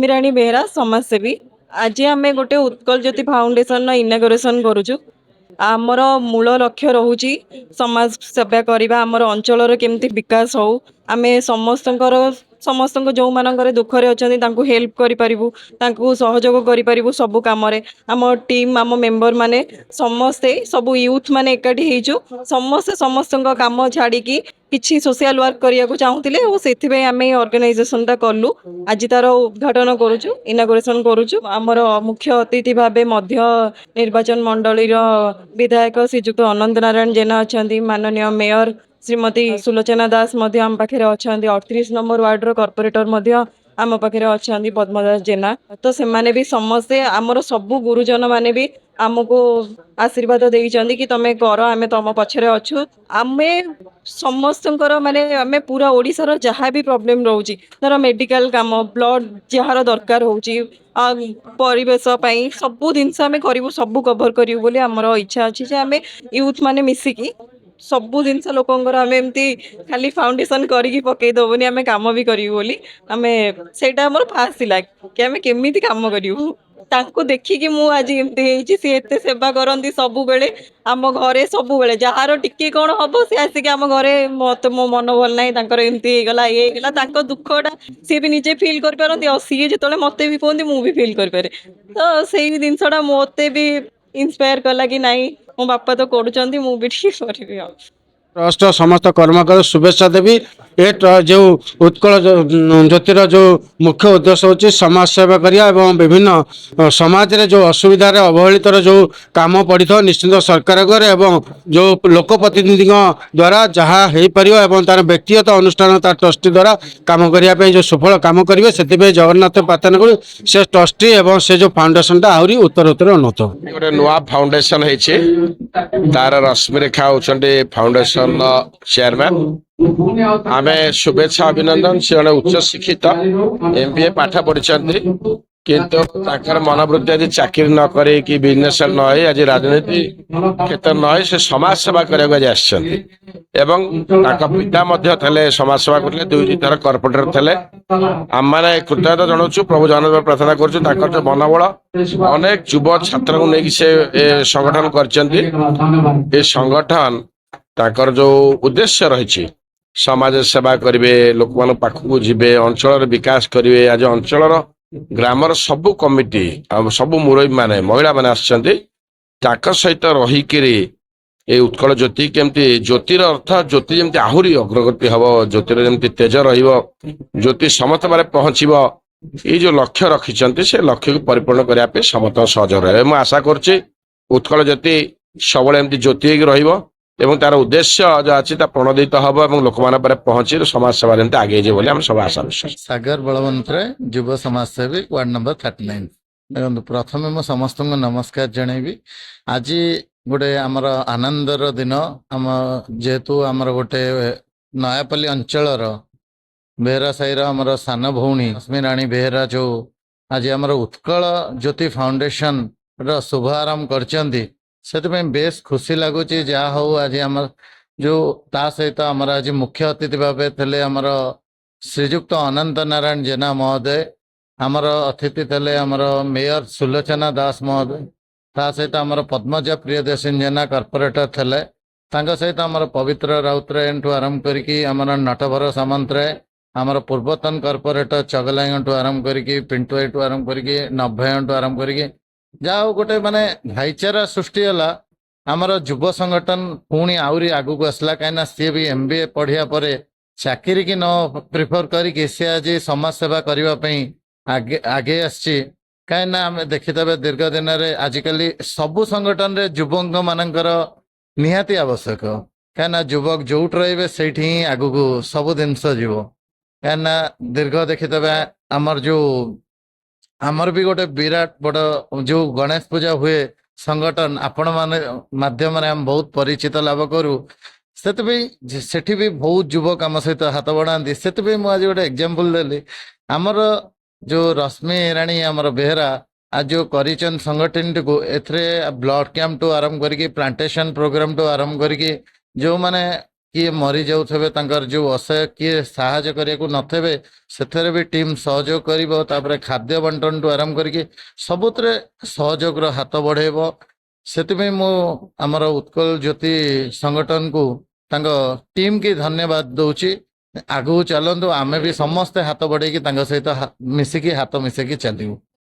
ରଶ୍ମିରାଣୀ ବେହେରା समाजसेवी। आज आम गोटे उत्कल ज्योति फाउंडेशन इनागोरेसन करुचु। आमर मूल लक्ष्य रोची समाज सेवा करवा, आमर अंचल केमती विकास हो, आम समस्त जो मानकर दुखरे अच्छा हेल्प करूँ, सहयोग करूँ सब कम। आम टीम आम मेंबर माने समस्ते सब यूथ माने एकाठी होइछु, समस्ते समस्त काम छाड़ी किसी सोशल वर्क करने को चाहूले और से आम ऑर्गेनाइजेशन टा कलु। आज तार उद्घाटन करुचु, इनागोरेसन करुचु। आमर मुख्य अतिथि भावे मध्य निर्वाचन मंडली विधायक श्रीजुक्त अनंत नारायण जेना अच्छा, माननीय मेयर श्रीमती सुलोचना दास आम पाखे अच्छा, 38 नंबर वार्ड कॉर्पोरेटर आम पाखे अच्छा पद्मदास जेना। तो से भी समस्ते आमर सबू गुरुजन माने भी आमको आशीर्वाद देइचंदी कि तमे कर, आमे तम पछरे अच्छु। आमे समस्त माने आमे पूरा ओडिशार जहाँ भी प्रॉब्लम रोची, धर मेडिकल काम, ब्लड जार दरकार होची, परिवेश सबू जिनस आम करूँ, सबू कभर करूँ बोली आमर इच्छा अच्छी जे आमे यूथ माने मिसिकी सबू जिनस लोकंर आम एमती खाली फाउंडेशन करके पकई दबनी, आम कम भी करूँ बोली आमे सेटा आमर फास्ट थिला कि आमे केमिति काम करूँ। तांको देखिकी मु आज एमती सी एते सेवा करती सबु बेले आम घरे सबु बेले जार टिके कौन हम सी आसिक आम घरे मत मो मन भल ना एमती गला ये गला दुखटा सी भी निजे फिल कर पारती और सी जो मत भी कहते मु भी फिल कर पारे। तो से जिनसा मत भी इंस्पायर कला कि नाई मो बापा तो करुँच मु भी ठीक करी। ट्रस्ट समस्त कर्मकर शुभेच्छा देवी। ए जो उत्कल ज्योतिर जो मुख्य उद्देश्य होची समाज सेवा करिया एवं विभिन्न समाज रे जो असुविधा अवहेलितर जो काम पड़ी था निश्चित सरकार करे एवं जो लोकप्रतिनिधि द्वारा जहाँ हो पार एवं तार व्यक्तिगत अनुष्ठान तार ट्रस्टी द्वारा काम करने जो सफल काम करेंगे से जगन्नाथ प्रार्थना करूँ से ट्रस्टी एवं से जो फाउंडेशन आहरी उत्तर उन्नत गोटे नुआ फाउंडेशन है तार रश्मिरेखा होती फाउंडेशन चेयरमैन। आमे शुभेच्छा अभिनंदन से जड़े उच्च शिक्षित MBA पाठ पढ़ी किंतु मनोवृत्ति आज चाकरी न करे कि बिजनेस न हो आज राजनीति क्षेत्र न हो से समाज सेवा करने पिता थे समाज सेवा करते 2 थर कॉर्पोरेटर थे। आम मैंने कृतज्ञता जनाऊँ प्रभु जगन्नाथ प्रार्थना कर मनोबल अनेक युव छात्र को लेकिन से संगठन कर संगठन ताकर जो उद्देश्य रही समाज सेवा करेंगे, लोक मान पाखक जी अंचल विकास करेंगे। आज अंचल ग्रामर सबू कमिटी सबू मुरबी माने महिला माने सहित रहीकि उत्कल ज्योति केमती ज्योतिर अर्थ ज्योति जमी आहरी अग्रगति हम ज्योतिर जमी तेज ज्योति समस्त बारे पहुँचब ये जो लक्ष्य रखिंट से लक्ष्य को परिपूर्ण करने समस्त सहयोग रहे। मुझे आशा करुच्ची उत्कल ज्योति सब एमती ज्योति रही एवं तार उद्देश्य जो अच्छी प्रणोदित हम और लोक मान पहुंची समाज सेवा जमी आगे जाए बोली सब आशा विश्वास। सागर बलवंत राय युव समाजसेवी वार्ड नंबर 39। देखो प्रथम मु समस्त नमस्कार जनइबी। आज गोटे आमर आनंदर दिन आम जेहेतु आमर गोटे नयापल्ली अंचल बेहरा साईर आमर सान भौणी रश्मिराणी बेहरा जो आज आमर उत्कल ज्योति फाउंडेशन शुभारंभ करचंदी से बेस खुशी लगुच जहा हो। आज आम जो ता सहित आमर आज मुख्य अतिथि भाव थे आमर श्रीजुक्त अनंत नारायण जेना महोदय, आमर अतिथि थे आमर मेयर सुलोचना दास महोदय, ता सहित आमर पद्मजा प्रियदर्शन जेना कॉर्पोरेटर थे, सहित आमर पवित्र राउतराय आरंभ करी आमर नटभर सामंतराय, आमर पूर्वतन कॉर्पोरेटर चगलाई आरंभ करी पिंटुआई आरंभ करी नभय आरंभ करी जाओ गोटे माने भाईचारा सृष्टि है। आमर युव संगठन पुणी आहरी आगू को आसला कहीं सी भी MBA पढ़िया परे चाकरी की न प्रिफर करी सी आज समाज सेवा करने आगे आगे आसी कहीं आम देखिथे दीर्घ दिन में आजिकल सबू संगठन रे युवक मानकर निहाती आवश्यक कहीं युवक जोट रे से ही आगू को सब जिनस जीव कहीं दीर्घ देखिथे आमर जो आमर भी गोटे विराट बड़ जो गणेश पूजा हुए संगठन आपण माने माध्यम हम बहुत परिचित लाभ करूँ से भी बहुत युवक आम सहित हाथ बढ़ाती से मुझे गोटे एग्जांपल देली आमर जो रश्मि राणी आमर बेहरा आज जो करिचन संगठन को एथरे ब्लड कैंप टू आरंभ करके प्लांटेशन प्रोग्राम टू आरंभ करके जो माने किए मरी जाऊे तांकर जो असहाय किए साहाय्य करिया नथे से भी टीम सहयोग कर खाद्य बंटन टू आरंभ करके सबुतरे सहयोग हाथ बढ़ेब से मु आमर उत्कल ज्योति संगठन को टीम की धन्यवाद दौची आगू चलतु आमे भी समस्ते हाथ बढ़े सहित मिसिकी हाथ मिसेकी चलू।